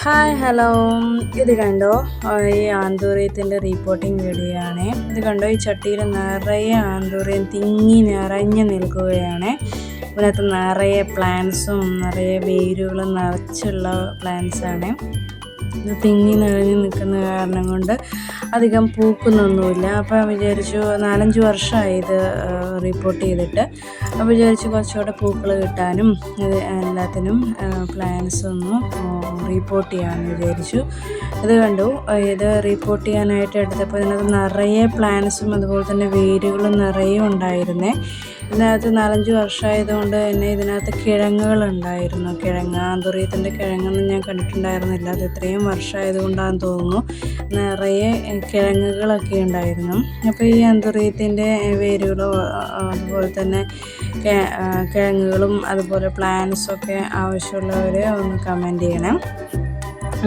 Hi hello, ഇത് കണ്ടോ? ഈ ആന്തൂറിയത്തിൻ്റെ റീപ്പോർട്ടിംഗ് വീഡിയോ ആണ്. ഇത് കണ്ടോ? ഈ ചട്ടിയിൽ നിറയെ ആന്തൂറിയം തിങ്ങി നിറഞ്ഞു നിൽക്കുകയാണ്. ഇതിനകത്ത് നിറയെ പ്ലാന്റ്സും നിറയെ വേരുകളും നിറച്ചുള്ള പ്ലാന്റ്സാണ്. ഇത് തിങ്ങി നിറഞ്ഞ് നിൽക്കുന്ന കാരണം കൊണ്ട് അധികം പൂക്കുന്നൊന്നുമില്ല. അപ്പോൾ വിചാരിച്ചു 4-5 വർഷമായി ഇത് റിപ്പോർട്ട് ചെയ്തിട്ട്. അപ്പോൾ വിചാരിച്ചു കുറച്ചുകൂടെ പൂക്കൾ കിട്ടാനും ഇത് എല്ലാത്തിനും പ്ലാന്റ്സ് ഒന്ന് റീപ്പോർട്ട് ചെയ്യാമെന്ന് വിചാരിച്ചു. ഇത് കണ്ടു, ഇത് റീപ്പോർട്ട് ചെയ്യാനായിട്ട് എടുത്തപ്പോൾ ഇതിനകത്ത് നിറയെ പ്ലാന്റ്സും അതുപോലെ തന്നെ വേരുകളും നിറയെ ഉണ്ടായിരുന്നേ. ഇതിനകത്ത് 4-5 വർഷമായതുകൊണ്ട് തന്നെ ഇതിനകത്ത് കിഴങ്ങുകളുണ്ടായിരുന്നു. ആന്തൂറിയത്തിൻ്റെ കിഴങ്ങൊന്നും ഞാൻ കണ്ടിട്ടുണ്ടായിരുന്നില്ല. അത് ഇത്രയും വർഷമായതുകൊണ്ടാണെന്ന് തോന്നുന്നു നിറയെ കിഴങ്ങുകളൊക്കെ ഉണ്ടായിരുന്നു. അപ്പോൾ ഈ ആന്തൂറിയത്തിൻ്റെ വേരുകളോ അതുപോലെ തന്നെ കിഴങ്ങുകളും അതുപോലെ പ്ലാന്റ്സൊക്കെ ആവശ്യമുള്ളവർ ഒന്ന് കമൻറ്റ് ചെയ്യണം.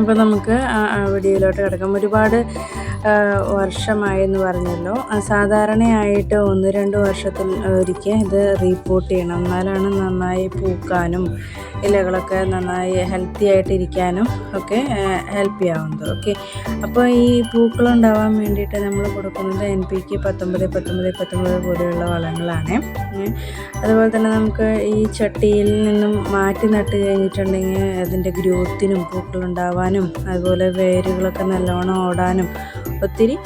അപ്പോൾ നമുക്ക് വീഡിയോയിലോട്ട് കിടക്കാം. ഒരുപാട് വർഷമായെന്ന് പറഞ്ഞല്ലോ. സാധാരണയായിട്ട് 1-2 വർഷത്തിൽ ഒരിക്കൽ ഇത് റീപ്പോർട്ട് ചെയ്യണം. എന്നാലാണ് നന്നായി പൂക്കാനും ഇലകളൊക്കെ നന്നായി ഹെൽത്തി ആയിട്ടിരിക്കാനും ഒക്കെ ഹെൽപ്പ് ചെയ്യാവുന്നത്. ഓക്കെ, അപ്പോൾ ഈ പൂക്കളുണ്ടാവാൻ വേണ്ടിയിട്ട് നമ്മൾ കൊടുക്കുന്നത് NPK 19 പോലെയുള്ള വളങ്ങളാണ്. അതുപോലെ തന്നെ നമുക്ക് ഈ ചട്ടിയിൽ നിന്നും മാറ്റി നട്ട് കഴിഞ്ഞിട്ടുണ്ടെങ്കിൽ അതിൻ്റെ ഗ്രോത്തിനും പൂക്കളുണ്ടാവാനും അതുപോലെ വേരുകളൊക്കെ നല്ലോണം ഓടാനും ഒത്തിരി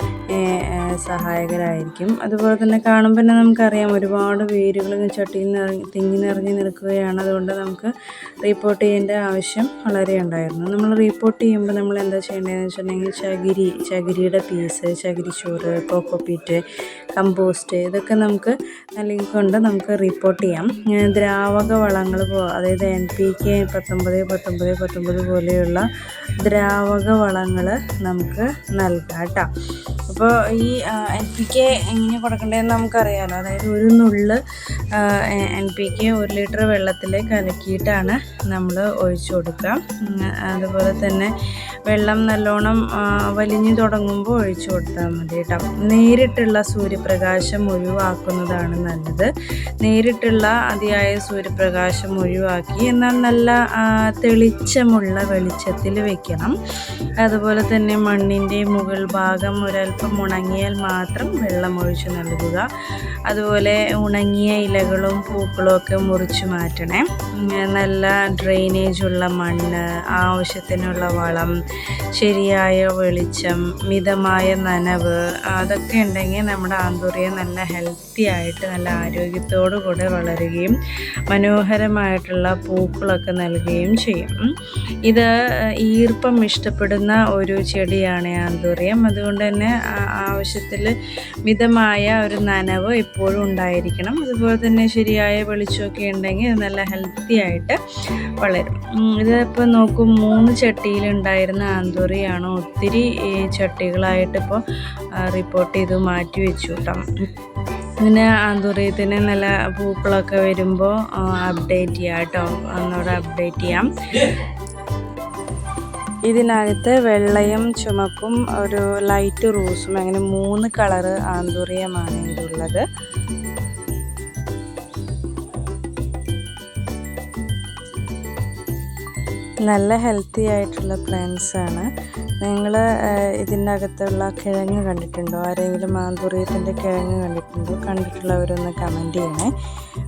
സഹായകരമായിരിക്കും. അതുപോലെ തന്നെ കാണുമ്പോൾ തന്നെ നമുക്കറിയാം ഒരുപാട് വേരുകൾ ചട്ടിയിൽ തിങ്ങി നിറഞ്ഞ് നിൽക്കുകയാണ്. അതുകൊണ്ട് നമുക്ക് റീപ്പോർട്ട് ചെയ്യേണ്ട ആവശ്യം വളരെ ഉണ്ടായിരുന്നു. നമ്മൾ റീപ്പോർട്ട് ചെയ്യുമ്പോൾ നമ്മൾ എന്താ ചെയ്യേണ്ടതെന്ന് വെച്ചിട്ടുണ്ടെങ്കിൽ ചകിരിയുടെ പീസ്, ചകിരിച്ചോറ്, കോക്കോപീറ്റ്, കമ്പോസ്റ്റ് ഇതൊക്കെ നമുക്ക് നൽകിക്കൊണ്ട് നമുക്ക് റിപ്പോർട്ട് ചെയ്യാം. ദ്രാവക വളങ്ങൾ അതായത് NPK 19 പോലെയുള്ള ദ്രാവക വളങ്ങൾ നമുക്ക് നൽകാം കേട്ടോ. അപ്പോൾ ഈ NPK എങ്ങനെ കൊടുക്കേണ്ടതെന്ന് നമുക്കറിയാമല്ലോ. അതായത് ഒരു നുള്ള് NPK 1 ലിറ്റർ വെള്ളത്തിൽ കലക്കിയിട്ടാണ് നമ്മൾ ഒഴിച്ചു കൊടുക്കുക. അതുപോലെ തന്നെ വെള്ളം നല്ലോണം വലിഞ്ഞു തുടങ്ങുമ്പോൾ ഒഴിച്ചു കൊടുത്താൽ മതി കേട്ടോ. നേരിട്ടുള്ള സൂര്യപ്രകാശം ഒഴിവാക്കുന്നതാണ് നല്ലത്. നേരിട്ടുള്ള അതിയായ സൂര്യപ്രകാശം ഒഴിവാക്കി എന്നാൽ നല്ല തെളിച്ചമുള്ള വെളിച്ചത്തിൽ വെക്കണം. അതുപോലെ തന്നെ മണ്ണിൻ്റെ മുകൾ ഭാഗം ഒരല്പം ഉണങ്ങിയാൽ മാത്രം വെള്ളം ഒഴിച്ച് നൽകുക. അതുപോലെ ഉണങ്ങിയ ഇലകളും പൂക്കളും ഒക്കെ മുറിച്ച് മാറ്റണേ. നല്ല ഡ്രെയിനേജുള്ള മണ്ണ്, ആവശ്യത്തിനുള്ള വളം, ശരിയായ വെളിച്ചം, മിതമായ നനവ് അതൊക്കെ ഉണ്ടെങ്കിൽ നമ്മുടെ ആന്തൂറിയം നല്ല ഹെൽത്തി ആയിട്ട് നല്ല ആരോഗ്യത്തോടു കൂടെ വളരുകയും മനോഹരമായിട്ടുള്ള പൂക്കളൊക്കെ നൽകുകയും ചെയ്യും. ഇത് ഈർപ്പം ഇഷ്ടപ്പെടുന്ന ഒരു ചെടിയാണ് ആന്തൂറിയം. അതുകൊണ്ട് തന്നെ ആവശ്യത്തിൽ മിതമായ ഒരു നനവ് എപ്പോഴും ഉണ്ടായിരിക്കണം. അതുപോലെ തന്നെ ശരിയായ വെളിച്ചമൊക്കെ ഉണ്ടെങ്കിൽ നല്ല ഹെൽത്തി ആയിട്ട് വളരും. ഇതിപ്പോൾ നോക്കൂ, 3 ചട്ടിയിലുണ്ടായിരുന്ന ആന്തൂറിയാണ് ഒത്തിരി ചട്ടികളായിട്ട് ഇപ്പോൾ റിപ്പോർട്ട് ചെയ്ത് മാറ്റി വെച്ചു കേട്ടോ. പിന്നെ ആന്തൂറിയത്തിന് നല്ല പൂക്കളൊക്കെ വരുമ്പോൾ അപ്ഡേറ്റ് ചെയ്യാം കേട്ടോ. ഒന്നുകൂടെ അപ്ഡേറ്റ് ചെയ്യാം. ഇതിനകത്ത് വെള്ളയും ചുമപ്പും ഒരു ലൈറ്റ് റോസും അങ്ങനെ 3 കളറ് ആന്തൂറിയമാണ് ഇതുള്ളത്. നല്ല ഹെൽത്തി ആയിട്ടുള്ള പ്ലാന്റ്സ് ആണ്. നിങ്ങൾ ഇതിൻ്റെ അകത്തുള്ള കിഴങ്ങ് കണ്ടിട്ടുണ്ടോ? ആരെങ്കിലും ആന്തൂറിയത്തിൻ്റെ കിഴങ്ങ് കണ്ടിട്ടുണ്ടോ? കണ്ടിട്ടുള്ളവരൊന്ന് കമൻറ്റ് ചെയ്യണേ.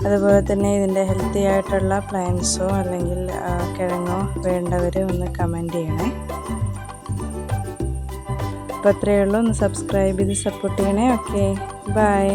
അതുപോലെ തന്നെ ഇതിൻ്റെ ഹെൽത്തി ആയിട്ടുള്ള പ്ലാന്റ്സോ അല്ലെങ്കിൽ കിഴങ്ങോ വേണ്ടവർ ഒന്ന് കമൻറ്റ് ചെയ്യണേ. അപ്പോൾ അത്രയേ ഉള്ളൂ. ഒന്ന് സബ്സ്ക്രൈബ് ചെയ്ത് സപ്പോർട്ട് ചെയ്യണേ. Okay, by.